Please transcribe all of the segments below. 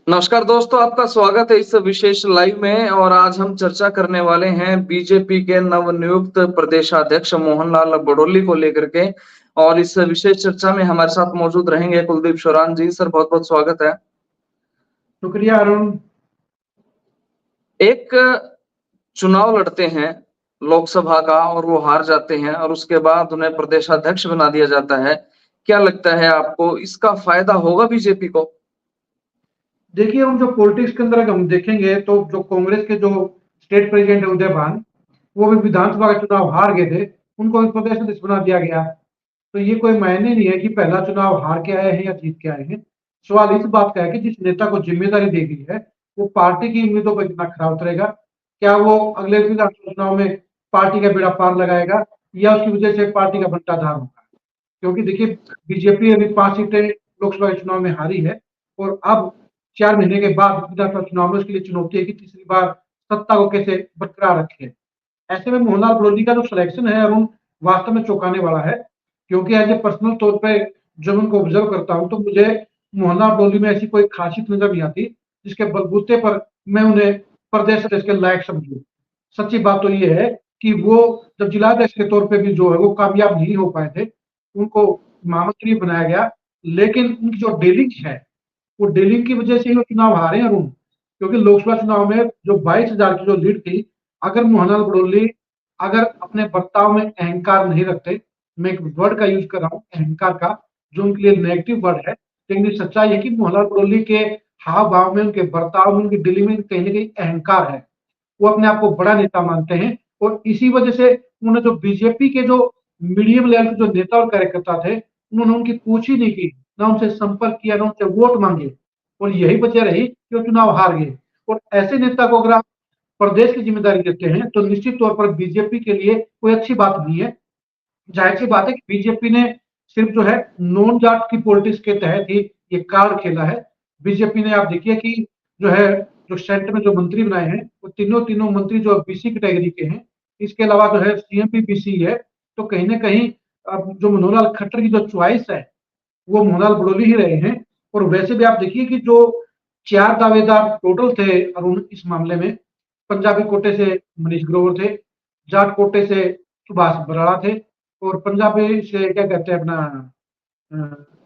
नमस्कार दोस्तों, आपका स्वागत है इस विशेष लाइव में। और आज हम चर्चा करने वाले हैं बीजेपी के नवनियुक्त प्रदेशाध्यक्ष मोहनलाल बड़ोली को लेकर के। और इस विशेष चर्चा में हमारे साथ मौजूद रहेंगे कुलदीप शोरान जी। सर, बहुत बहुत स्वागत है। शुक्रिया अरुण। एक चुनाव लड़ते हैं लोकसभा का और वो हार जाते हैं और उसके बाद उन्हें प्रदेशाध्यक्ष बना दिया जाता है। क्या लगता है आपको, इसका फायदा होगा बीजेपी को? देखिए, हम जो पॉलिटिक्स के अंदर अगर हम देखेंगे तो जो कांग्रेस के जो स्टेट प्रेसिडेंट है उदय भान, वो भी विधानसभा का चुनाव हार गए थे, उनको भी प्रदेश अध्यक्ष बना दिया गया। तो ये कोई मायने नहीं है कि पहला चुनाव हार के आए हैं या जीत के आए हैं। सवाल इस बात का है कि जिस नेता को जिम्मेदारी दी गई है वो पार्टी की उम्मीदों पर कितना खरा उतरेगा। क्या वो अगले विधानसभा चुनाव में पार्टी का बेड़ा पार लगाएगा या उसकी वजह से पार्टी का बंटाधार होगा। क्योंकि देखिए, बीजेपी अभी 5 सीटें लोकसभा के चुनाव में हारी है और अब 4 महीने के बाद विधानसभा चुनाव में उसके लिए चुनौती है कि तीसरी बार सत्ता को कैसे बरकरार रखे। ऐसे में मोहनलाल बड़ोली का जो सिलेक्शन है वो वास्तव में चौंकाने वाला है। क्योंकि एज ए पर्सनल तौर पे जब उनको ऑब्जर्व करता हूँ तो मुझे मोहनलाल बड़ोली में ऐसी कोई खासियत नजर नहीं आती जिसके बलबूते पर मैं उन्हें प्रदेश अध्यक्ष के लायक समझूं। सच्ची बात तो ये है कि वो जब जिलाध्यक्ष के तौर पे भी जो है वो कामयाब नहीं हो पाए थे, उनको महामंत्री बनाया गया। लेकिन उनकी जो डीलिंग है वो डीलिंग की वजह से ही वो चुनाव हारे हैं अरुण। क्योंकि लोकसभा चुनाव में जो 22,000 की जो लीड थी, अगर मोहनलाल बड़ोली अगर अपने बर्ताव में अहंकार नहीं रखते, मैं एक वर्ड का यूज कर रहा हूँ अहंकार का, जो उनके लिए नेगेटिव वर्ड है, लेकिन सच्चाई है कि मोहनलाल बड़ोली के हाव भाव में, उनके बर्ताव में, उनकी डीलिंग में कहीं ना कहीं अहंकार है। वो अपने आप को बड़ा नेता मानते हैं और इसी वजह से उन्होंने जो बीजेपी के जो मीडियम लेवल के जो नेता और कार्यकर्ता थे, उन्होंने उनकी पूछ ही नहीं की, ना उनसे संपर्क किया, ना उनसे वोट मांगे। और यही वजह रही कि वो चुनाव हार गए। और ऐसे नेता को अगर आप प्रदेश की जिम्मेदारी देते हैं तो निश्चित तौर पर बीजेपी के लिए कोई अच्छी बात नहीं है। जाहिर सी बात है कि बीजेपी ने सिर्फ जो है नॉन जाट की पॉलिटिक्स के तहत ही ये कार्ड खेला है। बीजेपी ने, आप देखिए कि जो है जो सेंटर में जो मंत्री बनाए हैं वो तीनों तीनों मंत्री जो बीसी कैटेगरी के हैं। इसके अलावा जो है सीएम भी बीसी है। तो कहीं ना कहीं अब जो मनोहरलाल खट्टर की जो च्वाइस है वो मोहनलाल बड़ोली ही रहे हैं। और वैसे भी आप देखिए कि जो 4 दावेदार टोटल थे अरुण इस मामले में, पंजाबी कोटे से मनीष ग्रोवर थे, जाट कोटे से सुभाष बराड़ा थे, और पंजाबी से क्या कहते हैं अपना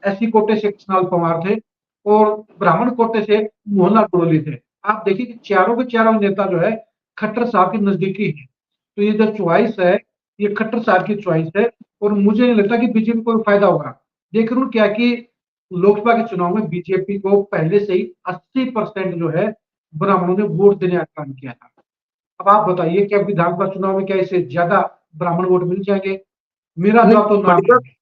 एससी कोटे से कृष्णाल पंवार थे, और ब्राह्मण कोटे से मोहनलाल बड़ोली थे। आप देखिए कि चारों के चारों नेता जो है खट्टर साहब के नजदीकी है। तो ये जो च्वाइस है ये खट्टर साहब की च्वाइस है। और मुझे नहीं लगता कि बीजेपी को फायदा होगा। देख रू क्या कि लोकसभा के चुनाव में बीजेपी को पहले से ही 80% जो है ब्राह्मणों ने वोट देने का काम किया था। अब आप बताइए क्या विधानसभा चुनाव में क्या इससे ज्यादा ब्राह्मण वोट मिल जाएंगे? मेरा नहीं, जवाब तो ना बड़ी है। बात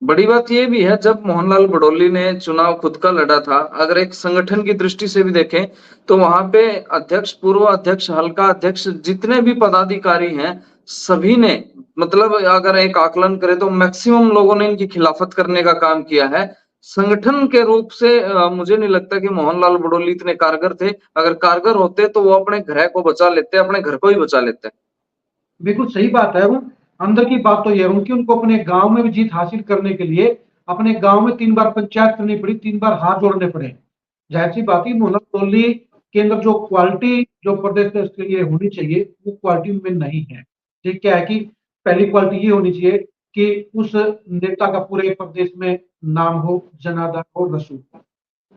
बड़ी बात ये भी है, जब मोहनलाल बड़ोली ने चुनाव खुद का लड़ा था, अगर एक संगठन की दृष्टि से भी देखें तो वहां पे अध्यक्ष, पूर्व अध्यक्ष, हल्का अध्यक्ष, जितने भी पदाधिकारी हैं, सभी ने, मतलब अगर एक आकलन करें तो मैक्सिमम लोगों ने इनकी खिलाफत करने का काम किया है। संगठन के रूप से मुझे नहीं लगता कि मोहनलाल बड़ोली इतने कारगर थे। अगर कारगर होते तो वो अपने घर को बचा लेते, अपने घर को ही बचा लेते। बिल्कुल सही बात है वो। अंदर की बात तो ये है उनकी, उनको अपने गांव में भी जीत हासिल करने के लिए अपने गांव में 3 बार पंचायत करनी पड़ी, 3 बार हाथ जोड़ने पड़े। जाहिर सी बात है मोहनलाल बड़ोली के अंदर जो क्वालिटी जो प्रदेश के उसके लिए होनी चाहिए वो क्वालिटी में नहीं है। ठीक क्या है कि पहली क्वालिटी ये होनी चाहिए कि उस नेता का पूरे प्रदेश में नाम हो, जनाधार हो, रसूख हो।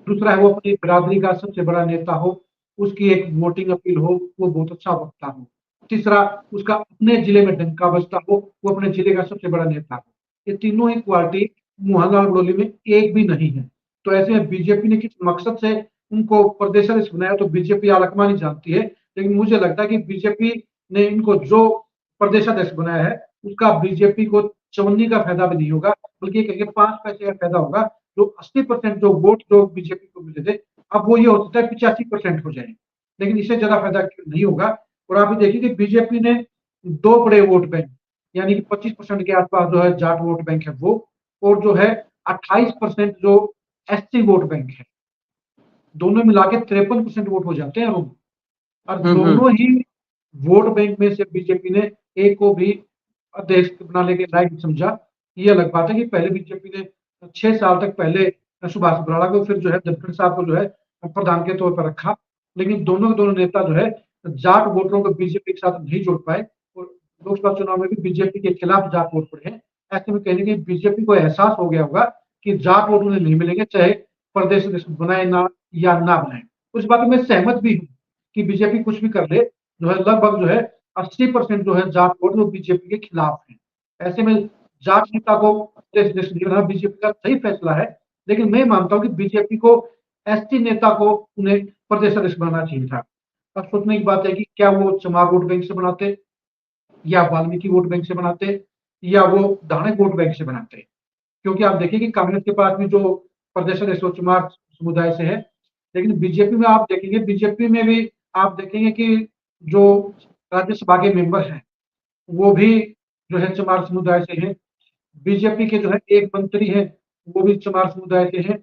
दूसरा है वो अपनी बिरादरी का सबसे बड़ा नेता हो, उसकी एक वोटिंग अपील हो, वो बहुत अच्छा वक्ता हो। तीसरा, उसका अपने जिले में डंका बजता हो, वो अपने जिले का सबसे बड़ा नेता हो। ये तीनों ही क्वालिटी मोहनलाल बड़ोली में एक भी नहीं है। तो ऐसे में बीजेपी ने किस मकसद से उनको प्रदेश अध्यक्ष बनाया तो बीजेपी आलकमान ही जानती है। लेकिन मुझे लगता है कि बीजेपी ने इनको जो प्रदेश अध्यक्ष बनाया है उसका बीजेपी को चवन्नी का फायदा भी नहीं होगा, बल्कि कहिए 5 पैसे का फायदा होगा। जो 80% जो वोट जो बीजेपी को मिले थे, अब वो ये हो सकता है 85% हो जाए, लेकिन इससे ज्यादा फायदा नहीं होगा। और आप देखिए कि बीजेपी ने 2 बड़े वोट बैंक, यानी कि 25% के आसपास जो है जाट वोट बैंक है वो, और जो है 28% जो एससी वोट बैंक है, दोनों मिला के 53% वोट हो जाते हैं। और हम्म। दोनों ही वोट बैंक में से बीजेपी ने एक को भी अध्यक्ष बनाने के लायक समझा। ये अलग बात है कि पहले बीजेपी ने 6 साल तक पहले सुभाष बराड़ा को, फिर जो है धनखड़ साहब को जो है प्रधान के तौर पर रखा, लेकिन दोनों के दोनों नेता जो है जाट वोटरों को बीजेपी के साथ नहीं जोड़ पाए और लोकसभा चुनाव में भी बीजेपी के खिलाफ जाट वोट पड़े हैं। ऐसे में कहीं न कहीं बीजेपी को एहसास हो गया होगा कि जाट वोट उन्हें नहीं मिलेंगे, चाहे प्रदेश अध्यक्ष बनाए ना या ना बनाए। उस बात में मैं सहमत भी हूँ कि बीजेपी कुछ भी कर ले, जो है लगभग जो है 80% जो है जाट वोट वो बीजेपी के खिलाफ हैं। ऐसे में जाट नेता को प्रदेश अध्यक्ष नहीं बनाना बीजेपी का सही फैसला है, लेकिन मैं मानता हूँ कि बीजेपी को एसटी नेता को उन्हें प्रदेश अध्यक्ष बनाना चाहिए था। अब सोचने की बात है कि क्या वो चमार वोट बैंक से बनाते या वाल्मीकि वोट बैंक से बनाते या वो दाणे वोट बैंक से बनाते। क्योंकि आप देखिए कि कांग्रेस के पास भी जो प्रदेश अध्यक्ष वो चमार समुदाय से है, लेकिन बीजेपी में आप देखेंगे बीजेपी में भी आप देखेंगे कि जो राज्यसभा के मेंबर हैं, वो भी जो है चमार समुदाय से हैं। बीजेपी के जो है एक मंत्री हैं, वो भी चमार समुदाय के हैं।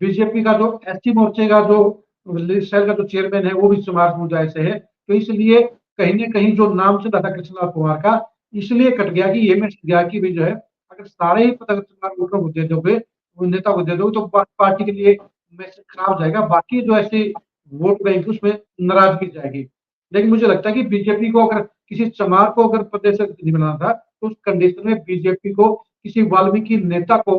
बीजेपी का जो एसटी मोर्चे का जो सेल का जो चेयरमैन है, वो भी चमार समुदाय से है। तो इसलिए कहीं न कहीं जो नाम से था कृष्णलाल पंवार का, इसलिए कट गया कि ये मैसेज गया कि भई जो है अगर सारे ही पद अगर चमार वोटरों को दे दोगे, वो नेता को दे दोगे तो पार्टी के लिए मैसेज खराब जाएगा। बाकी जो ऐसे वोट बैंक उसमें नाराज़गी जाएगी। लेकिन मुझे लगता है कि बीजेपी को अगर किसी चमार को अगर प्रदेश अध्यक्ष नहीं बनाना था, तो उस कंडीशन में बीजेपी को किसी वाल्मीकि नेता को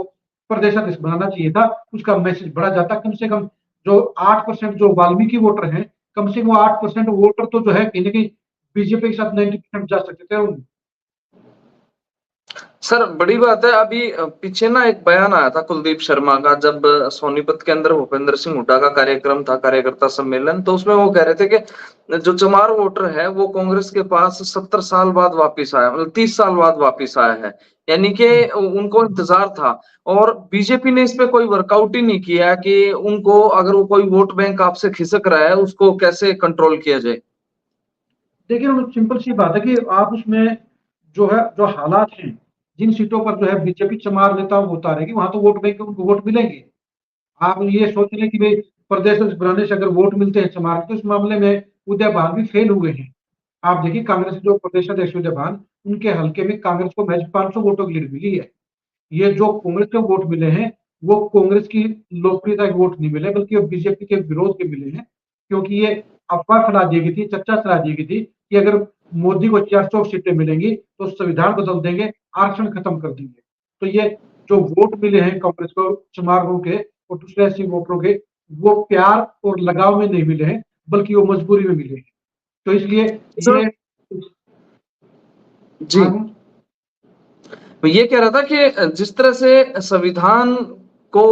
प्रदेश अध्यक्ष बनाना चाहिए था। उसका मैसेज बढ़ा जाता, कम से कम जो 8% जो वाल्मीकि वोटर हैं, कम से कम वो 8% वोटर तो जो है कहीं न कहीं बीजेपी के साथ 90% जा सकते थे। सर बड़ी बात है। अभी पीछे ना एक बयान आया था कुलदीप शर्मा का, जब सोनीपत के अंदर भूपेंद्र सिंह हुड्डा का कार्यक्रम था, कार्यकर्ता सम्मेलन, तो उसमें वो कह रहे थे कि जो चमार वोटर है वो कांग्रेस के पास 70 साल बाद वापिस आया, मतलब 30 साल बाद वापिस आया है। यानी कि उनको इंतजार था और बीजेपी ने इस पे कोई वर्कआउट ही नहीं किया कि उनको अगर वो कोई वोट बैंक आपसे खिसक रहा है उसको कैसे कंट्रोल किया जाए। देखिए, सिंपल सी बात है कि आप उसमें जो है जो हालात हैं, जिन सीटों पर जो है बीजेपी चमार नेता वो उतारेगी, वहाँ तो वोट बैंक उनको वोट मिलेंगे। आप ये सोच लें कि भई प्रदेश अध्यक्ष बनाने से अगर वोट मिलते हैं चमार के, तो इस मामले में उदय भान भी फेल हुए हैं। आप देखिए कांग्रेस के जो प्रदेश अध्यक्ष उदय भान, उनके हलके में कांग्रेस को महज़ 500 वोटों की लीड मिली है। ये जो कांग्रेस को वोट मिले हैं, वो कांग्रेस की लोकप्रियता के वोट नहीं मिले, बल्कि वो बीजेपी के विरोध के मिले हैं। क्योंकि ये अफ़वाह फैला दी गई थी, चर्चा फैला दी गई थी कि अगर मोदी को 400 सीटें मिलेंगी, तो संविधान बदल देंगे, आरक्षण खत्म कर देंगे। तो ये जो वोट मिले हैं कांग्रेस को चमारों के और दूसरे ऐसे वोटरों के, वो प्यार और लगाव में नहीं मिले हैं, बल्कि वो मजबूरी में मिले हैं। तो इसलिए सर ये जी, हाँ, मैं ये कह रहा था कि जिस तरह से संविधान को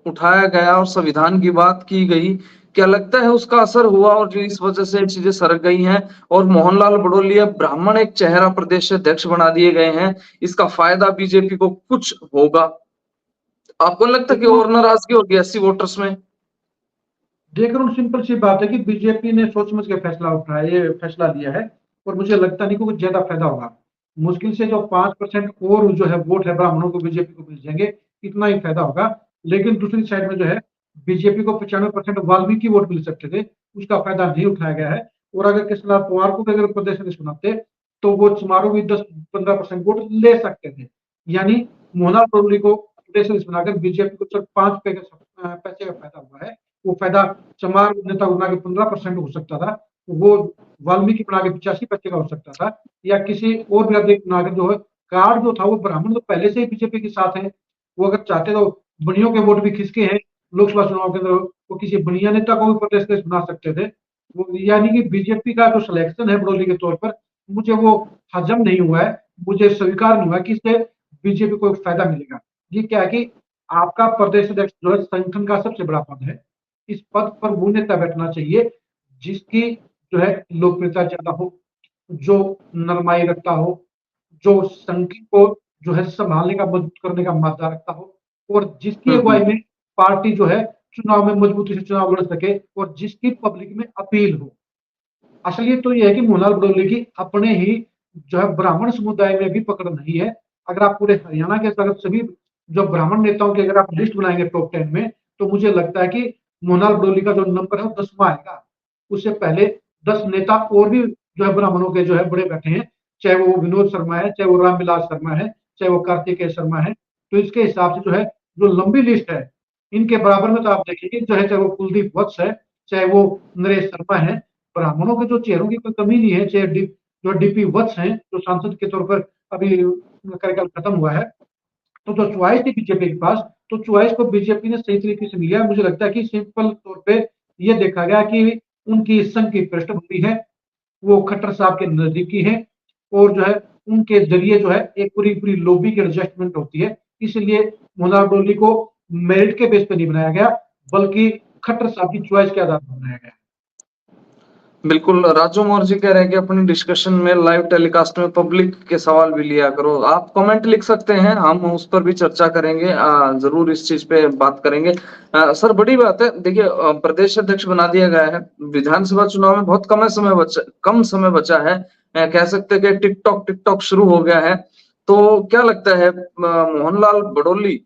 उठाया गया और संविधान की बात की गई, क्या लगता है उसका असर हुआ और जो इस वजह से चीजें सरक गई हैं और मोहनलाल बड़ोलिया ब्राह्मण एक चेहरा प्रदेश अध्यक्ष बना दिए गए हैं, इसका फायदा बीजेपी को कुछ होगा? आपको नहीं लगता कि देखो और नाराजगी होगी 80 वोटर्स में? देखो सिंपल सी बात है कि बीजेपी ने सोच समझ के फैसला उठाया, ये फैसला लिया है और मुझे लगता नहीं कि कुछ ज्यादा फायदा होगा। मुश्किल से जो 5% और जो है वोट है ब्राह्मणों को बीजेपी को मिल जाएंगे, इतना ही फायदा होगा। लेकिन दूसरी साइड में जो है बीजेपी को 95% वाल्मीकि वोट मिल सकते थे, उसका फायदा नहीं उठाया गया है। और अगर कृष्णलाल पंवार को भी अगर प्रदेश अध्यक्ष बनाते, तो वो समारोह भी 10-15% वोट ले सकते थे। यानी मोहनलाल बड़ोली को प्रदेश अध्यक्ष बनाकर बीजेपी को सिर्फ 5 पैसे का फायदा हुआ है। वो फायदा चमार नेता को बना के 15% हो सकता था, वो वाल्मीकि बना के 85% का हो सकता था, या किसी और भी अधिक नागर जो है कार्ड जो था वो ब्राह्मण तो पहले से ही बीजेपी के साथ है। वो अगर चाहते तो बनियों के वोट भी खिसके हैं लोकसभा चुनाव के अंदर, वो किसी बनिया नेता को भी प्रदेश अध्यक्ष बना सकते थे। वो यानी कि बीजेपी का जो सिलेक्शन है बड़ोली के तौर पर, मुझे वो हजम नहीं हुआ है, मुझे स्वीकार नहीं हुआ कि इससे बीजेपी को फायदा मिलेगा। ये क्या है कि आपका प्रदेश अध्यक्ष जो है संगठन का सबसे बड़ा पद है। इस पद पर वो नेता बैठना चाहिए जिसकी जो है लोकप्रियता ज्यादा हो, जो नरमाई रखता हो, जो संगठन को जो है संभालने का मजबूत करने का मादा रखता हो और जिसकी हम्म। अगुवाई में पार्टी जो है चुनाव में मजबूती से चुनाव लड़ सके और जिसकी पब्लिक में अपील हो। असलियत तो ये है कि मोहनलाल बड़ौली की अपने ही जो है ब्राह्मण समुदाय में भी पकड़ नहीं है। अगर आप पूरे हरियाणा के अगर सभी जो ब्राह्मण नेताओं की अगर आप लिस्ट बनाएंगे टॉप 10 में, तो मुझे लगता है कि मोहनलाल बड़ौली का जो नंबर है वो 10वां आएगा। उससे पहले 10 नेता और भी जो है ब्राह्मणों के जो है बड़े बैठे हैं, चाहे वो विनोद शर्मा है, चाहे वो रामविलास शर्मा है, चाहे वो कार्तिकेय शर्मा है। तो इसके हिसाब से जो है जो लंबी लिस्ट है, इनके बराबर में तो आप देखेंगे जो है चाहे वो कुलदीप वत्स है, चाहे वो नरेश शर्मा है, ब्राह्मणों के जो चेहरों की कोई कमी नहीं है, चाहे जो डीपी वत्स हैं, जो सांसद के तौर पर अभी उनका कार्यकाल खत्म हुआ है, तो जो चॉइस थी बीजेपी के पास, तो चॉइस को बीजेपी ने सही तरीके से लिया। मुझे लगता है कि सिंपल तौर पे ये देखा गया कि उनकी संघ की पृष्ठभूमि है, वो खट्टर साहब के नजदीकी है, और जो है उनके जरिए जो है एक पूरी पूरी लॉबी की एडजस्टमेंट होती है। इसलिए मोहनलाल डोली को मेरिट के बेस पे नहीं बनाया गया, बल्कि खट्टर साहब की चॉइस के आधार पर बनाया गया। बिल्कुल, राजू मौर्य जी कह रहे हैं कि अपनी डिस्कशन में लाइव टेलीकास्ट में पब्लिक के सवाल भी लिया करो। आप कमेंट लिख सकते हैं, हम उस पर भी चर्चा करेंगे, जरूर इस चीज पे बात करेंगे। सर, बड़ी बात है, देखिए प्रदेश अध्यक्ष बना दिया गया है, विधानसभा चुनाव में बहुत कम समय बचा है। कह सकते हैं कि टिकटॉक टिकटॉक शुरू हो गया है। तो क्या लगता है, मोहनलाल बड़ोली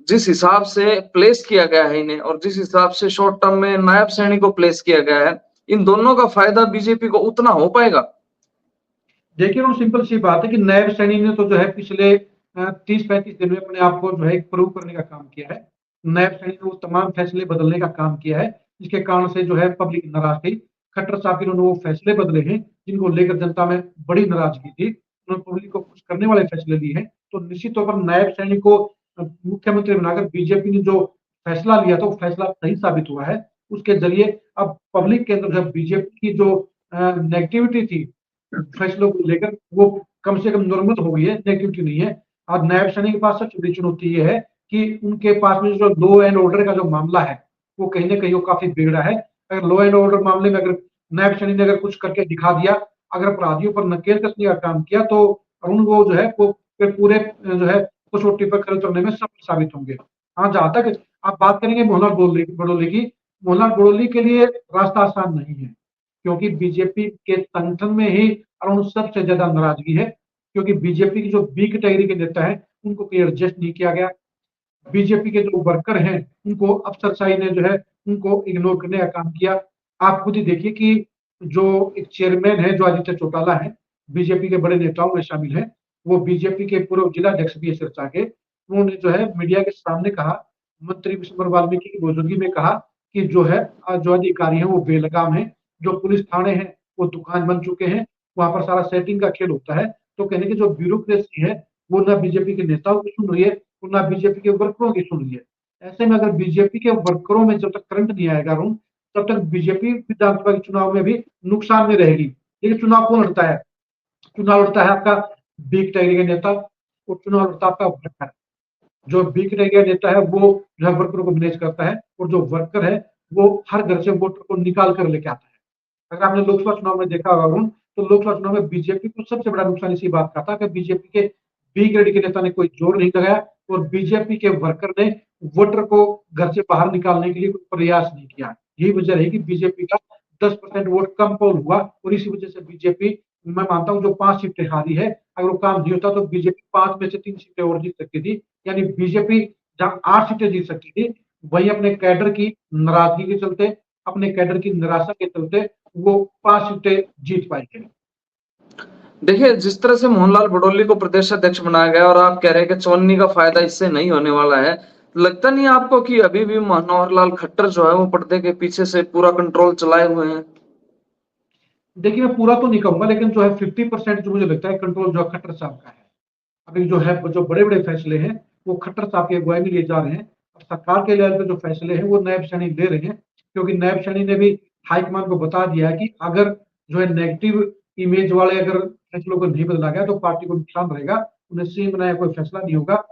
जिस हिसाब से प्लेस किया गया है इन्हें, और जिस हिसाब से शॉर्ट टर्म में नायब सैनी को प्लेस किया गया है, इन दोनों का फायदा बीजेपी को उतना हो पाएगा? देखिए, वो सिंपल सी बात है कि नायब सैनी ने तो जो है पिछले 30-35 दिन में अपने आप को जो है प्रूव करने का काम किया है। नायब सैनी ने वो तमाम फैसले बदलने का काम किया है, जिसके कारण से जो है पब्लिक नाराज थी। खट्टर साहब इन्होंने वो फैसले बदले हैं, जिनको लेकर जनता में बड़ी नाराजगी थी। उन्होंने पब्लिक को खुश करने वाले फैसले लिए हैं। तो निश्चित तौर पर नायब सैनी को मुख्यमंत्री बनाकर बीजेपी ने जो फैसला लिया था, वो फैसला सही साबित हुआ है। उसके जरिए अब पब्लिक के अंदर जो बीजेपी की जो नेगेटिविटी थी फैसलों को लेकर, वो कम से कम नॉर्मल हो गई है, नेगेटिविटी नहीं है। आज नायब सैनी के पास सबसे बड़ी चुनौती ये है कि उनके पास में जो लॉ एंड ऑर्डर का जो मामला है, वो कहीं न कहीं वो काफ़ी बिगड़ा है। अगर लॉ एंड ऑर्डर मामले में अगर नायब सैनी ने अगर कुछ करके दिखा दिया, अगर अपराधियों पर नकेल कसने का काम किया, तो अरुण वो जो है वो फिर पूरे जो है कसौटी पर खरे उतरने में सफल साबित होंगे। हाँ, जहाँ तक आप बात करेंगे मोहनलाल बड़ौली की, मोहनलाल बड़ौली के लिए रास्ता आसान नहीं है। क्योंकि बीजेपी के संगठन में ही अराउंड सबसे ज्यादा नाराजगी है, क्योंकि बीजेपी की जो बी कैटेगरी के नेता है, उनको कोई एडजस्ट नहीं किया गया। बीजेपी के जो वर्कर हैं, उनको अफसरशाही ने जो है उनको इग्नोर करने का काम किया। आप खुद ही देखिए कि जो एक चेयरमैन है, जो आदित्य चौटाला है, बीजेपी के बड़े नेताओं में शामिल है, वो बीजेपी के पूर्व जिलाध्यक्ष भी है सिरसा के। उन्होंने जो है मीडिया के सामने कहा, मंत्री विश्वम्भर वाल्मीकि की मौजूदगी में कहा कि जो है जो अधिकारी हैं वो बेलगाम हैं, जो पुलिस थाने हैं वो दुकान बन चुके हैं, वहाँ पर सारा सेटिंग का खेल होता है। तो कहने की जो ब्यूरोक्रेसी है, वो ना बीजेपी के नेताओं की सुन रही है, और ना बीजेपी के वर्करों की सुन रही है। ऐसे में अगर बीजेपी के वर्करों में जब तक करंट नहीं आएगा अरुण, तब तक बीजेपी विधानसभा के चुनाव में भी नुकसान में रहेगी। लेकिन चुनाव कौन लड़ता है? चुनाव लड़ता है आपका बी कैटेगरी का नेता, और चुनाव लड़ता है आपका वर्कर। जो बी कैटेगरी का नेता है वो जो है वर्करों को मैनेज करता है, और जो वर्कर है वो हर घर से वोटर को निकाल कर लेके आता है। अगर आपने लोकसभा चुनाव में देखा होगा अरुण, तो लोकसभा चुनाव में बीजेपी को सबसे बड़ा नुकसान इसी बात का था कि बीजेपी के बी ग्रेड के नेता ने कोई जोर नहीं लगाया, और बीजेपी के वर्कर ने वोटर को घर से बाहर निकालने के लिए कोई प्रयास नहीं किया। यही वजह रही कि बीजेपी का 10% वोट कम पोल हुआ, और इसी वजह से बीजेपी, मैं मानता हूँ, जो 5 सीटें हारी है, अगर वो काम नहीं होता तो बीजेपी 5 में से 3 सीटें और जीत सकती थी। यानी बीजेपी जहाँ 8 सीटें जीत सकती थी, वही अपने कैडर की नाराजगी के चलते, अपने कैडर की निराशा के चलते वो 5 सीटें जीत पाई थे। देखिए, जिस तरह से मोहनलाल बड़ौली को प्रदेश अध्यक्ष बनाया गया, और आप कह रहे हैं कि चौन्नी का फायदा इससे नहीं होने वाला है, लगता नहीं आपको कि अभी भी मनोहर लाल खट्टर जो है वो पर्दे के पीछे से पूरा कंट्रोल चलाए हुए हैं? देखिए, मैं पूरा तो नहीं कहूँगा, लेकिन जो है 50% जो मुझे लगता है कंट्रोल जो है खट्टर साहब का है। अभी जो है जो बड़े-बड़े फैसले हैं, वो खट्टर साहब की अगुवाई में लिए जा रहे हैं। अब सरकार के लेवल पे जो फैसले हैं, वो नायब सैनी ले रहे हैं, क्योंकि नायब सैनी ने भी हाईकमान को बता दिया है कि अगर जो है नेगेटिव इमेज वाले अगर फैसलों को नहीं बदला गया, तो पार्टी को नुकसान रहेगा। उन्हें सही बनाया कोई फैसला नहीं होगा।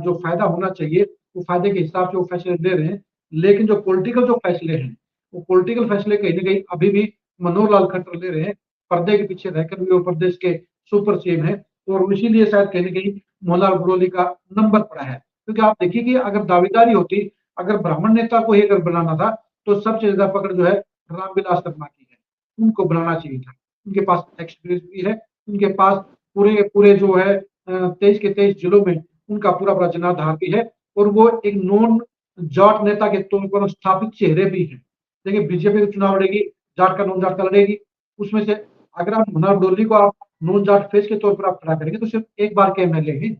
जो फ़ायदा होना चाहिए, वो फ़ायदे के हिसाब से वो फैसले ले रहे हैं। लेकिन जो पॉलिटिकल जो फैसले हैं, वो पॉलिटिकल फैसले कहीं न कहीं अभी भी मनोहर लाल खट्टर ले रहे हैं। पर्दे के पीछे रहकर भी वो प्रदेश के सुपर सीएम हैं, और इसीलिए शायद कहीं न कहीं मोहनलाल बड़ौली का नंबर पड़ा है। क्योंकि आप देखिए कि अगर दावेदारी होती, अगर ब्राह्मण नेता को ही अगर बनाना था, तो सबसे ज़्यादा पकड़ जो है रामविलास शर्मा की है। उनको बनाना चाहिए था। उनके पास एक्सपीरियंस भी है, उनके पास पूरे पूरे जो है 23 के 23 जिलों में उनका पूरा-पूरा जनाधार भी है, और वो एक नॉन जाट नेता के तौर पर स्थापित चेहरे भी हैं। देखिए, बीजेपी का चुनाव लड़ेगी, जाट का नॉन जाट का लड़ेगी, उसमें से अगर आप मनोहर बड़ौली को आप नॉन जाट फेस के तौर पर आप खड़ा करेंगे, तो सिर्फ एक बार के एमएलए हैं।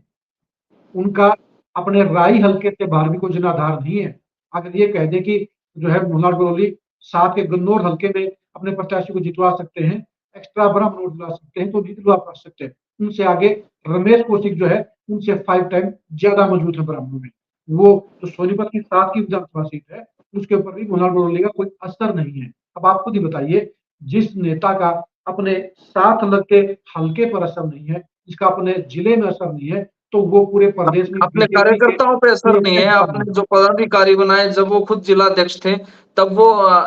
उनका अपने राई हल्के से बाहर भी कोई जनाधार नहीं है। अगर ये कह दें कि जो है मोहनलाल बड़ौली साथ के गन्नौर हल्के में अपने प्रत्याशी को जितवा सकते हैं, एक्स्ट्रा ब्रह्म वोट दिला सकते हैं, तो दिलवा पा सकते हैं। उनसे आगे रमेश कौशिक जो है उनसे 5 टाइम ज्यादा मजबूत है ब्राह्मणों में। वो जो सोनीपत की 7 की विधानसभा सीट है उसके ऊपर भी मोहनलाल बड़ौली का कोई असर नहीं है। अब आप खुद ही बताइए, जिस नेता का अपने साथ लगते हल्के पर असर नहीं है, जिसका अपने जिले में असर नहीं है, तो वो पूरे प्रदेश में अपने बीजेपी के कार्यकर्ताओं पे असर लिए नहीं है। कैसे अपने बनेगा? जो पदाधिकारी बनाए जब वो खुद जिलाध्यक्ष थे, तब वो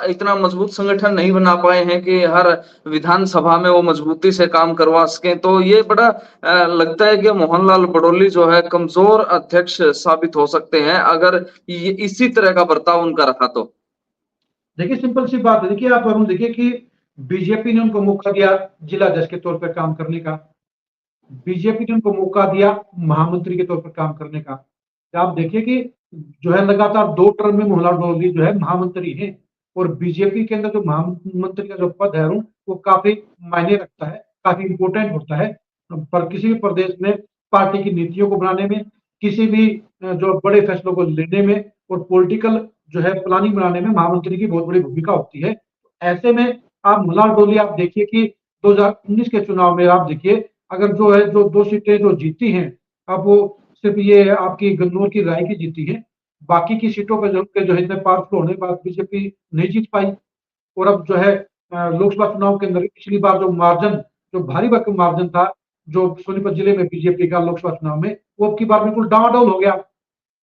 इतना मजबूत संगठन नहीं बना पाए हैं कि हर विधानसभा में वो मजबूती से काम करवा सकें। तो ये बड़ा लगता है कि मोहनलाल बड़ौली जो है कमजोर अध्यक्ष साबित हो सकते हैं अगर ये इसी तरह का बर्ताव उनका रहा तो। देखिए सिंपल सी बात है, देखिए आप अरुण देखिए कि बीजेपी ने उनको मौका दिया जिलाध्यक्ष के तौर पर काम करने का, बीजेपी ने उनको मौका दिया महामंत्री के तौर पर काम करने का। तो आप देखिए कि जो है लगातार 2 टर्म में मोहनलाल बड़ौली जो है महामंत्री हैं और बीजेपी के अंदर जो महामंत्री का जो पद है अरुण, वो काफ़ी मायने रखता है, काफ़ी इम्पोर्टेंट होता है। पर किसी भी प्रदेश में पार्टी की नीतियों को बनाने में, किसी भी जो बड़े फैसलों को लेने में और पॉलिटिकल जो है प्लानिंग बनाने में महामंत्री की बहुत बड़ी भूमिका होती है। ऐसे में आप मोहनलाल बड़ौली आप देखिए कि 2019 के चुनाव में आप देखिए, अगर जो है जो 2 सीटें जो जीती हैं, अब वो सिर्फ़ ये आपकी गन्नौर की राय की जीती हैं, बाकी की सीटों पे जो है इतने पावरफुल होने के बाद बीजेपी नहीं जीत पाई। और अब जो है लोकसभा चुनाव के अंदर पिछली बार जो मार्जिन, जो भारी भरकम मार्जिन था, जो सोनीपत जिले में बीजेपी का लोकसभा चुनाव में, वो अब की बार बिल्कुल डामाडोल हो गया।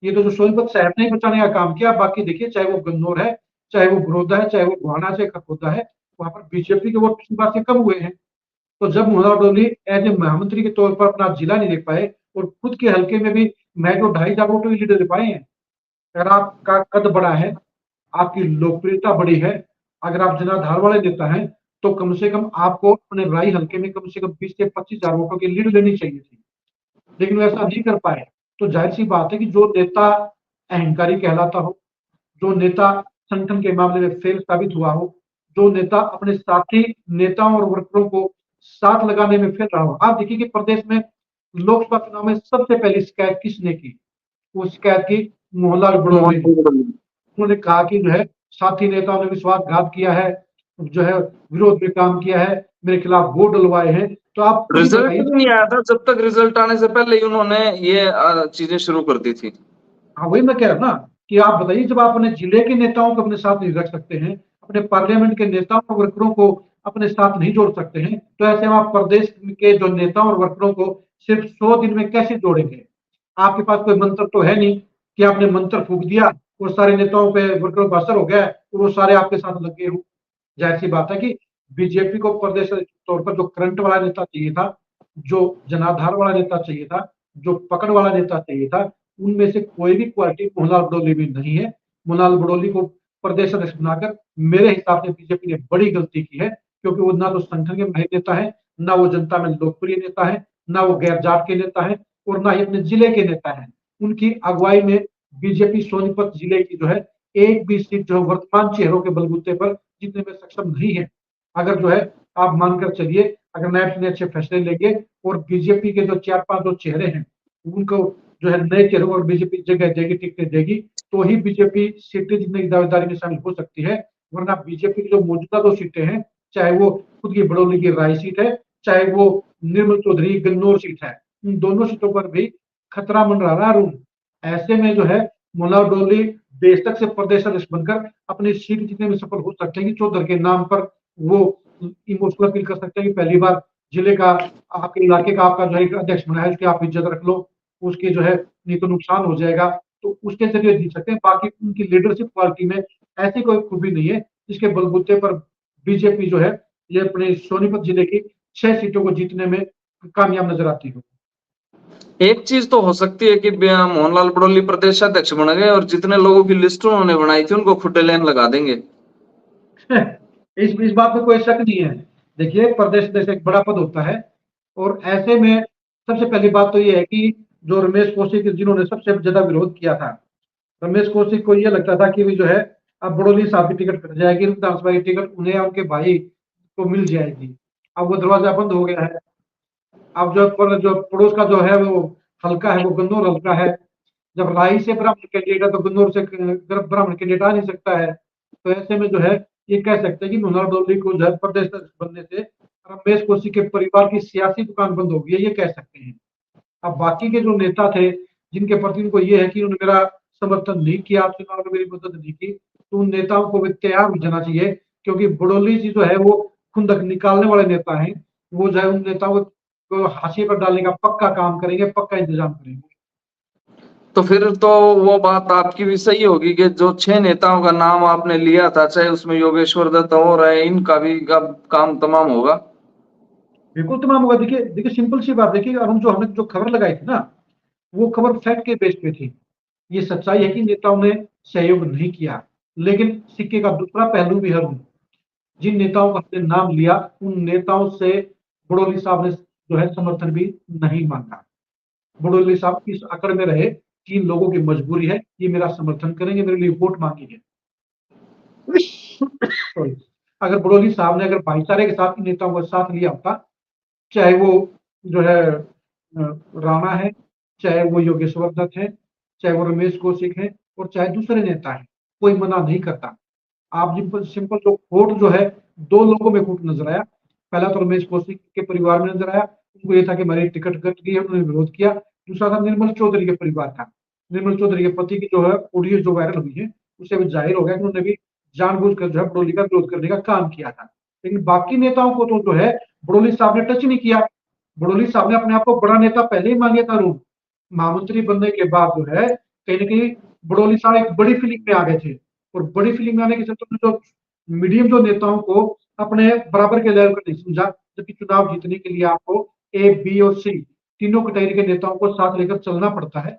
ये तो जो सोनीपत शहर ने ही बचाने का काम किया, बाकी देखिए चाहे वो गन्नौर है, चाहे वो बड़ौदा है, चाहे वो गोहाना है, चाहे खरगोदा है, वहाँ पर बीजेपी के वोट पिछली बार से कम हुए हैं। तो जब मोहनलाल बड़ौली एज ए महामंत्री के तौर पर अपना जिला नहीं देख पाए और खुद के हल्के में भी महज वो 2,500 वोटों की लीड दे पाए हैं। अगर आपका कद बड़ा है, आपकी लोकप्रियता बड़ी है, अगर आप जनाधार वाले नेता हैं, तो कम से कम आपको अपने राई हल्के में कम से कम 20 से 25,000 वोटों की लीड लेनी चाहिए थी। लेकिन वो ऐसा नहीं कर पाए। तो ज़ाहिर-सी बात है कि जो नेता अहंकारी कहलाता हो, जो नेता संगठन के मामले में फेल साबित हुआ हो, जो नेता अपने साथी नेताओं और वर्करों को साथ लगाने में फेल रहा हो। आप देखिए कि प्रदेश में लोकसभा चुनाव में सबसे पहली शिकायत किसने की? वो शिकायत की मोहनलाल बड़ौली ने। मोहनलाल बड़ौली। उन्होंने कहा कि जो है साथी नेताओं ने विश्वासघात किया है, जो है विरोध में काम किया है, मेरे खिलाफ वोट डलवाए हैं। तो आप खुद ही रिजल्ट बताइए। भी नहीं आया था, जब तक रिजल्ट आने से पहले ही उन्होंने ये चीजें शुरू कर दी थी। हाँ, वही मैं कह रहा हूँ ना कि आप बताइए, जब आप अपने जिले के नेताओं को अपने साथ नहीं रख सकते हैं, अपने पार्लियामेंट के नेताओं और वर्करों को अपने साथ नहीं जोड़ सकते हैं, तो ऐसे में आप प्रदेश के जो नेताओं और वर्करों को सिर्फ 100 दिन में कैसे जोड़ेंगे? आपके पास कोई मंत्र तो है नहीं कि आपने मंत्र फूँक दिया और सारे नेताओं पे वर्करों पर असर हो गया है और वो सारे आपके साथ लग गए हों। ज़ाहिर-सी बात है कि बीजेपी को प्रदेश तौर पर जो करंट वाला नेता चाहिए था, जो जनाधार वाला नेता चाहिए था, जो पकड़ वाला नेता चाहिए था, उनमें से कोई भी क्वालिटी मोहनलाल बड़ौली में नहीं है। मोहनलाल बड़ौली को प्रदेश अध्यक्ष बनाकर मेरे हिसाब से बीजेपी ने बड़ी गलती की है, क्योंकि वो ना तो संगठन के माहिर नेता हैं, ना वो जनता में लोकप्रिय नेता हैं, ना वो गैर जाट के नेता हैं और ना ही अपने जिले के नेता हैं। उनकी अगुवाई में बीजेपी सोनीपत जिले की जो है एक भी सीट जो है वर्तमान चेहरों के बलबूते पर जीतने में सक्षम नहीं है। अगर जो है आप मानकर चलिए, अगर नायब सिंह अच्छे फैसले लेंगे और बीजेपी के जो 4-5 जो चेहरे हैं, उनको जो है नए चेहरों को बीजेपी जगह देगी, टिकटें देगी, तो ही बीजेपी सीटें जीतने की दावेदारी में शामिल हो सकती है। वरना बीजेपी की जो मौजूदा 2 सीटें हैं, चाहे वो खुद की बड़ौली की राय सीट है, चाहे वो निर्मल चौधरी गन्नौर सीट है, इन दोनों सीटों पर भी खतरा मंडरा रहा है अरुण। ऐसे में जो है मोहनलाल बड़ौली बेशक से प्रदेश अध्यक्ष बनकर अपनी सीट जीतने में सफल हो सकते हैं कि चौधर के नाम पर वो इमोशनल अपील कर सकते हैं कि पहली बार जिले का, आपके इलाके का आपका जो है अध्यक्ष बना है, उसकी आप इज्जत रख लो, उसकी जो है नहीं तो नुकसान हो जाएगा, तो उसके ज़रिए जीत सकते हैं। बाकी उनकी लीडरशिप क्वालिटी में ऐसी कोई खूबी नहीं है, जिसके बलबूते पर बीजेपी जो है, ये अपने सोनीपत जिले की 6 सीटों को जीतने में कामयाब नज़र आती हो। एक चीज तो हो सकती है कि मोहनलाल बड़ौली प्रदेश अध्यक्ष बन गए और जितने लोगों की लिस्ट उन्होंने बनाई थी उनको खुट्टे लेन लगा देंगे। इस बात में कोई शक नहीं है। देखिए प्रदेश अध्यक्ष एक बड़ा पद होता है और ऐसे में सबसे पहली बात तो ये है कि जो रमेश कौशिक जिन्होंने सबसे ज़्यादा विरोध किया था, रमेश कौशिक को ये लगता था कि भी जो है अब बड़ौली साहब की टिकट कट जाएगी, विधानसभा की टिकट उन्हें या उनके भाई को मिल जाएगी। अब वो दरवाज़ा बंद हो गया है। अब जो पड़ोस का जो है वो हल्का है, वो गन्नौर हल्का है। जब राई से ब्राह्मण कैंडिडेट है तो गन्नौर से ब्राह्मण कैंडिडेट आ नहीं सकता है। तो ऐसे में जो है ये कह सकते हैं कि मनोहर डोली को जो है प्रदेश अध्यक्ष बनने से रमेश कोसी के परिवार की सियासी दुकान बंद हो गई है, ये कह सकते हैं। अब बाकी के जो नेता थे, जिनके प्रति उनको ये है कि उन्होंने मेरा समर्थन नहीं किया, चुनाव में मेरी मदद नहीं की, तो उन नेताओं को भी तैयार हो जाना चाहिए, क्योंकि बड़ोली जी जो है वो खुंदक निकालने वाले नेता हैं। वो जो है उन नेताओं को हाशिए पर डालने का पक्का काम करेंगे, पक्का इंतजाम करेंगे। तो फिर तो वो बात आपकी भी सही होगी कि जो 6 नेताओं का नाम आपने लिया था, चाहे उसमें योगेश्वर दत्त हो रहे, इनका भी अब काम तमाम होगा। बिल्कुल तमाम होगा। देखिए देखिए सिंपल सी बात, देखिए अब हम जो हमने जो खबर लगाई थी ना, वो खबर फैक्ट के बेस पे थी। ये सच्चाई है कि नेताओं ने सहयोग नहीं किया, लेकिन सिक्के का दूसरा पहलू भी है। जिन नेताओं का हमने नाम लिया, उन नेताओं से बड़ोली साहब ने जो है समर्थन भी नहीं मांगा। बड़ोली साहब इस अकड़ में रहे कि इन लोगों की मजबूरी है, ये मेरा समर्थन करेंगे, मेरे लिए वोट मांगेंगे। सॉरी। अगर बड़ोली साहब ने अगर भाईचारे के साथ इन नेताओं का साथ लिया होता, चाहे वो जो है राणा है, चाहे वो योगेश्वर दत्त है, चाहे वो रमेश कौशिक है, और चाहे दूसरे नेता है, कोई मना नहीं करता। आप सिंपल जो खोट जो है, दो लोगों में खोट नजर आया। पहला तो रमेश कौशिक के परिवार में नजर आया, उनको ये था कि हमारी टिकट कट गई है, उन्होंने विरोध किया। दूसरा था निर्मल चौधरी के परिवार का। निर्मल चौधरी के पति की जो है ऑडियो जो वायरल हुई है, उससे भी जाहिर हो गया कि उन्होंने भी जानबूझकर जो है बड़ोली का विरोध करने का काम किया था। लेकिन बाकी नेताओं को तो जो है बड़ोली साहब ने टच नहीं किया। बड़ोली साहब ने अपने आप को बड़ा नेता पहले ही मान लिया था। अरुण, महामंत्री बनने के बाद जो है कहीं ना कहीं बड़ोली साहब एक बड़ी फील्ड में आ गए थे, और बड़ी फील्ड में आने के चलते जो मीडियम जो नेताओं को अपने बराबर के लेवल पर नहीं समझा, जबकि चुनाव जीतने के लिए आपको ए, बी और सी तीनों कैटेगरी के नेताओं को साथ लेकर चलना पड़ता है।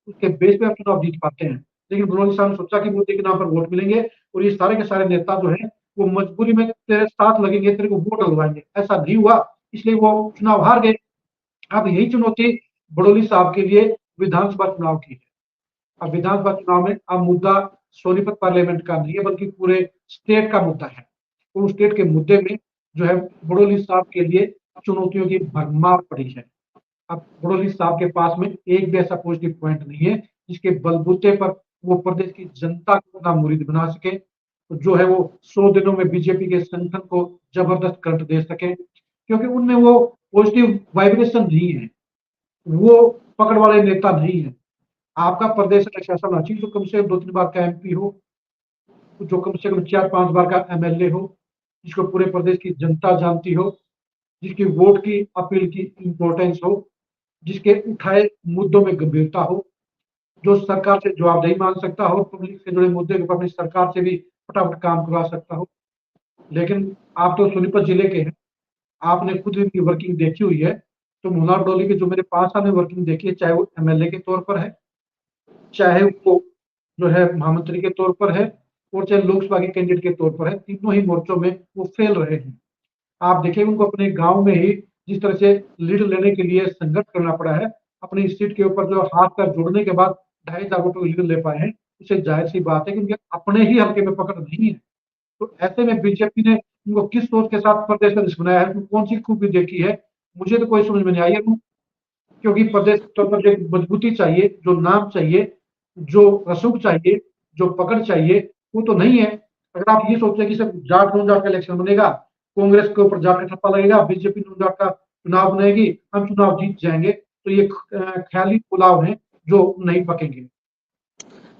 उसके बेस पे आप चुनाव जीत पाते हैं। लेकिन बड़ोली साहब ने सोचा कि मोदी के नाम पर वोट मिलेंगे, और ये सारे के सारे नेता जो है वो मजबूरी में तेरे साथ लगेंगे, तेरे को वोट डलवाएंगे। ऐसा नहीं हुआ, इसलिए वो चुनाव हार गए। अब यही चुनौती बड़ोली साहब के लिए विधानसभा चुनाव की है। अब विधानसभा चुनाव में अब मुद्दा सोनीपत पार्लियामेंट का नहीं है, बल्कि पूरे स्टेट का मुद्दा है। उस स्टेट के मुद्दे में जो है बड़ोली साहब के लिए चुनौतियों की भरमार पड़ी है। अब बड़ोली साहब के पास में एक भी ऐसा पॉजिटिव पॉइंट नहीं है जिसके बलबूते पर वो प्रदेश की जनता को अपना मुरीद बना सके, तो जो है वो 100 दिनों में बीजेपी के संगठन को जबरदस्त करंट दे सके, क्योंकि उनमें वो पॉजिटिव वाइब्रेशन नहीं है, वो पकड़ वाले नेता नहीं है। आपका प्रदेश अध्यक्ष ऐसा होना चाहिए जो कम से कम 2-3 बार का एमपी हो, जो कम से कम 4-5 बार का एमएलए हो, जिसको पूरे प्रदेश की जनता जानती हो, जिसकी वोट की अपील की इंपॉर्टेंस हो, जिसके उठाए मुद्दों में गंभीरता हो, जो सरकार से जवाबदेही मांग सकता हो, पब्लिक से जुड़े मुद्दे के ऊपर अपनी सरकार से भी फटाफट काम करवा सकता हो। लेकिन आप तो सोनीपत जिले के हैं, आपने खुद इनकी वर्किंग देखी हुई है। तो मनोहर डोली की जो मैंने 5 साल में वर्किंग देखी है, चाहे वो एमएलए के तौर पर है, चाहे वो जो है महामंत्री के तौर पर है, और चाहे लोकसभा के कैंडिडेट के तौर पर है, तीनों ही मोर्चों में वो फेल रहे हैं। आप देखिए उनको अपने गांव में ही जिस तरह से लीड लेने के लिए संघर्ष करना पड़ा है, अपनी सीट के ऊपर जो हाथ पैर जोड़ने के बाद 2,500 वोटों की लीड ले पाए हैं, उससे जाहिर सी बात है कि उनके अपने ही हल्के में पकड़ नहीं है। तो ऐसे में बीजेपी ने उनको किस सोच के साथ प्रदेश अध्यक्ष बनाया है, कौन सी खूबी देखी है, मुझे तो कोई समझ में नहीं आई है। क्योंकि प्रदेश तौर पर जो मजबूती चाहिए, जो नाम चाहिए, जो रसूख चाहिए, जो पकड़ चाहिए, वो तो नहीं है। अगर आप ये सोचते हैं कि सिर्फ जाट नॉन जाट का इलेक्शन बनेगा, कांग्रेस के ऊपर जाट का ठप्पा लगेगा, बीजेपी नॉन जाट का चुनाव बनेगी, हम चुनाव जीत जाएंगे, तो ये ख्याली पुलाव है जो नहीं पकेंगे।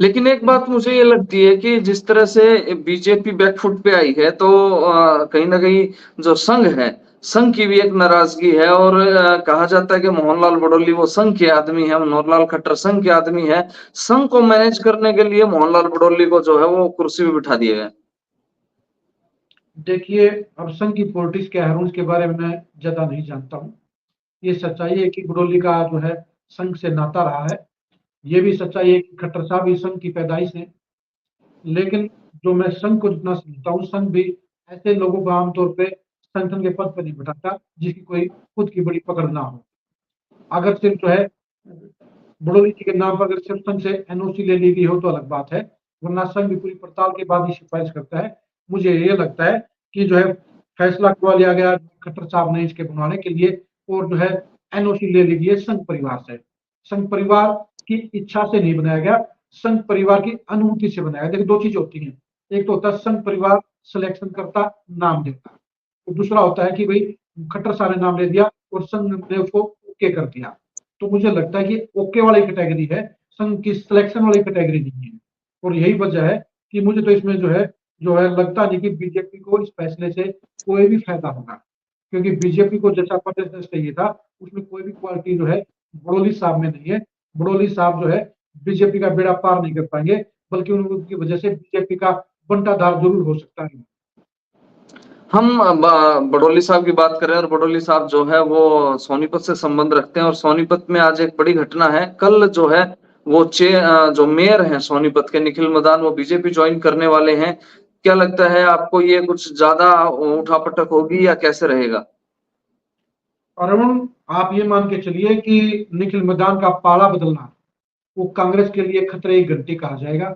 लेकिन एक बात मुझे ये लगती है कि जिस तरह से बीजेपी बैकफुट पे आई है, तो कहीं ना कहीं जो संघ है, संघ की भी एक नाराजगी है। और कहा जाता है कि मोहनलाल बड़ोली वो संघ के आदमी है, मनोहर लाल खट्टर संघ के आदमी है। संघ को मैनेज करने के लिए मोहनलाल बड़ोली को जो है वो कुर्सी पे बिठा दिए गए। देखिए अब संघ की पॉलिटिक्स क्या है उसके बारे में मैं ज्यादा नहीं जानता हूँ। ये सच्चाई है कि बड़ोली का जो है संघ से नाता रहा है। ये भी सच्चाई है कि खट्टर साहब भी संघ की पैदाइश है। लेकिन जो मैं संघ को जितना समझता हूँ, संघ भी ऐसे लोगों को आमतौर पे संगठन के पद पर नहीं बिठाता जिसकी कोई खुद की बड़ी पकड़ ना हो। अगर सिर्फ जो है बड़ोली जी के नाम पर अगर सिर्फ संघ से एनओसी ले ली गई हो तो अलग बात है, वरना संघ भी पूरी पड़ताल के बाद ही सिफारिश करता है। मुझे ये लगता है कि जो है फैसला करवा लिया गया खट्टर साहब ने इसके बनवाने के लिए, और जो है एनओसी ले ली गई है संघ परिवार से। संघ परिवार की इच्छा से नहीं बनाया गया, संघ परिवार की अनुमति से बनाया गया। देखिए 2 चीज होती हैं। एक तो होता है संघ परिवार सिलेक्शन करता, नाम देता, और दूसरा होता है कि भाई खट्टर साहब ने नाम ले दिया और संघ ने उसको ओके कर दिया। तो मुझे लगता है कि ओके वाली कैटेगरी है, संघ की सिलेक्शन वाली कैटेगरी नहीं है। और यही वजह है कि मुझे तो इसमें जो है लगता नहीं कि बीजेपी को इस फैसले से कोई भी फायदा होगा, क्योंकि बीजेपी को जैसा प्रदर्शन चाहिए था उसमें कोई भी क्वालिटी जो है बड़ोली साहब में नहीं है। बड़ोली साहब जो है बीजेपी का बेड़ा पार नहीं कर पाएंगे, बल्कि उनकी वजह से बीजेपी का बंटाधार जरूर हो सकता है। हम बड़ौली साहब की बात करें और बड़ौली साहब जो है वो सोनीपत से संबंध रखते हैं और सोनीपत में आज एक बड़ी घटना है। कल जो है वो जो मेयर हैं सोनीपत के निखिल मदान, वो बीजेपी ज्वाइन करने वाले हैं। क्या लगता है आपको, ये कुछ ज्यादा उठापटक होगी या कैसे रहेगा? अरुण, आप ये मान के चलिए कि निखिल मदान का पाला बदलना वो कांग्रेस के लिए खतरे की घंटी कहा जाएगा।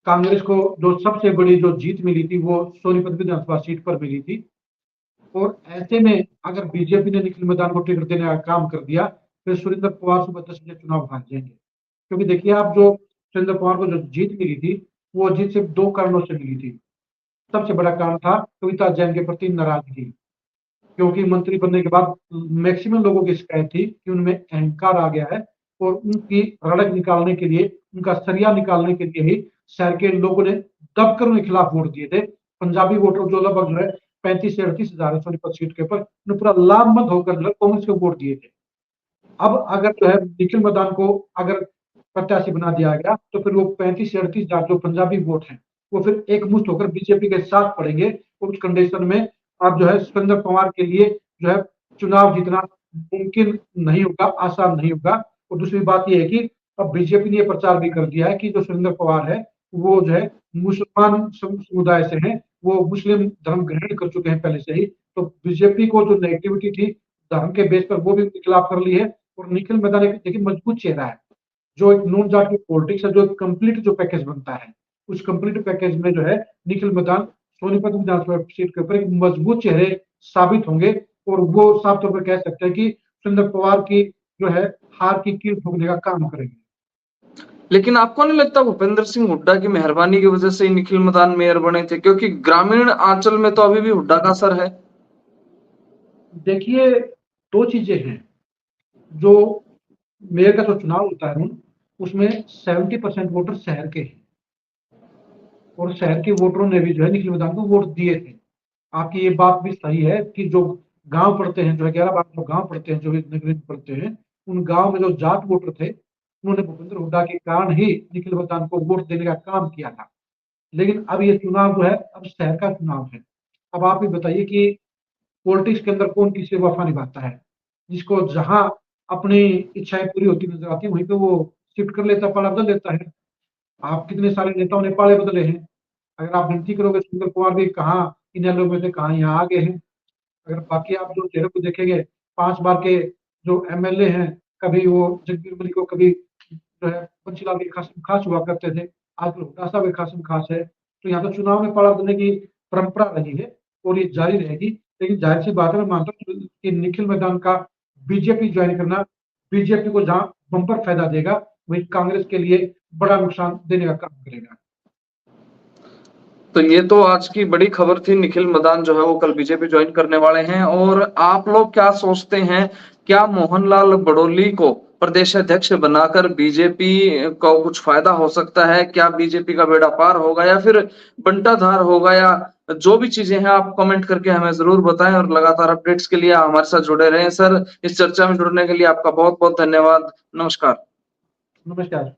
कांग्रेस को जो सबसे बड़ी जो जीत मिली थी वो सोनीपत विधानसभा सीट पर मिली थी, और ऐसे में अगर बीजेपी ने निखिल मैदान को टिकट देने का काम कर दिया, फिर सुरेंद्र पवार सुबह 10 बजे चुनाव हार जाएंगे। क्योंकि देखिए, आप जो सुरेंद्र पवार को जो जीत मिली थी, वो जीत सिर्फ 2 कारणों से मिली थी। सबसे बड़ा कारण था कविता जैन के प्रति नाराजगी, क्योंकि मंत्री बनने के बाद मैक्सिमम लोगों की शिकायत थी कि उनमें अहंकार आ गया है, और उनकी रड़क निकालने के लिए, उनका सरिया निकालने के लिए ही शहर के लोगों ने दबकर उनके खिलाफ वोट दिए थे। पंजाबी वोटर जो लगभग जो है 35 से 38 हजार है सोनीपत सीट के ऊपर, उन्हें पूरा लामबंद होकर जो है कांग्रेस को वोट दिए थे। अब अगर जो है निखिल मदान को अगर प्रत्याशी बना दिया गया, तो फिर वो 35 से 38 हजार जो पंजाबी वोट हैं, वो फिर एकमुश्त होकर बीजेपी के साथ पड़ेंगे। उस कंडीशन में अब जो है सुरेंद्र पवार के लिए जो है चुनाव जीतना मुमकिन नहीं होगा, आसान नहीं होगा। और दूसरी बात ये है कि अब बीजेपी ने ये प्रचार भी कर दिया है कि जो सुरेंद्र पवार है वो जो है मुसलमान समुदाय से है, वो मुस्लिम धर्म ग्रहण कर चुके हैं पहले से ही। तो बीजेपी को जो नेगेटिविटी थी धर्म के बेस पर, वो भी उनके खिलाफ कर ली है। और निखिल मैदान एक देखिए मजबूत चेहरा है, जो एक नून जाट की पॉलिटिक्स है, जो एक कंप्लीट जो पैकेज बनता है, उस कंप्लीट पैकेज में जो है निखिल मैदान सोनीपत विधानसभा सीट के ऊपर एक मजबूत चेहरे साबित होंगे। और वो साफ तौर पर कह सकते हैं कि सुरेंद्र पवार की जो है हार की कील ठोकने का काम करेंगे। लेकिन आपको नहीं लगता भूपेंद्र सिंह हुड्डा की मेहरबानी की वजह से ही निखिल मदान मेयर बने थे? क्योंकि ग्रामीण आंचल में तो अभी भी हुड्डा का असर है। देखिए, 2 चीजें हैं। जो मेयर का जो चुनाव होता है उसमें 70% वोटर शहर के हैं, और शहर के वोटरों ने भी जो है निखिल मदान को वोट दिए थे। आपकी ये बात भी सही है कि जो गांव पड़ते हैं, जो 11-12 जो गांव पड़ते हैं, जो नगरीय पड़ते हैं, उन गांव में जो जाट वोटर थे, उन्होंने भूपेंद्र हुड्डा के कारण ही निखिल मदान को वोट देने का काम किया था। लेकिन अब ये चुनाव जो है अब शहर का चुनाव है। अब आप ही बताइए कि पॉलिटिक्स के अंदर कौन किससे वफा निभाता है? जिसको जहां अपनी इच्छाएं पूरी होती नजर आती है, वहीं पे वो शिफ्ट कर लेता, पाला बदल लेता है। आप कितने सारे नेताओं ने पाले बदले हैं। अगर आप गिनती करोगे, सुंदर कुमार भी कहाँ इन्हें लोगों में से कहाँ यहाँ आ गए हैं। अगर बाकी आप जो चेहरे को देखेंगे, 5 बार के जो एमएलए हैं, कभी वो जगबीर मलिक को, कभी जो है बंशीलाल के कासिम खास हुआ करते थे, आजकल हुड्डा साहब के कासिम खास है। तो यहाँ तो चुनाव में पाला बदलने की परंपरा रही है और ये जारी रहेगी। लेकिन जाहिर सी बात है, मैं मानता हूँ कि निखिल मैदान का बीजेपी ज्वाइन करना बीजेपी को जहां बंपर फायदा देगा, वही कांग्रेस के लिए बड़ा नुकसान देने का काम करेगा। तो ये तो आज की बड़ी खबर थी, निखिल मदान जो है वो कल बीजेपी ज्वाइन करने वाले हैं। और आप लोग क्या सोचते हैं, क्या मोहनलाल बड़ोली को प्रदेश अध्यक्ष बनाकर बीजेपी को कुछ फायदा हो सकता है? क्या बीजेपी का बेड़ा पार होगा या फिर बंटाधार होगा? या जो भी चीजें हैं आप कमेंट करके हमें जरूर बताएं, और लगातार अपडेट्स के लिए हमारे साथ जुड़े रहें। सर, इस चर्चा में जुड़ने के लिए आपका बहुत बहुत धन्यवाद। नमस्कार। नमस्कार।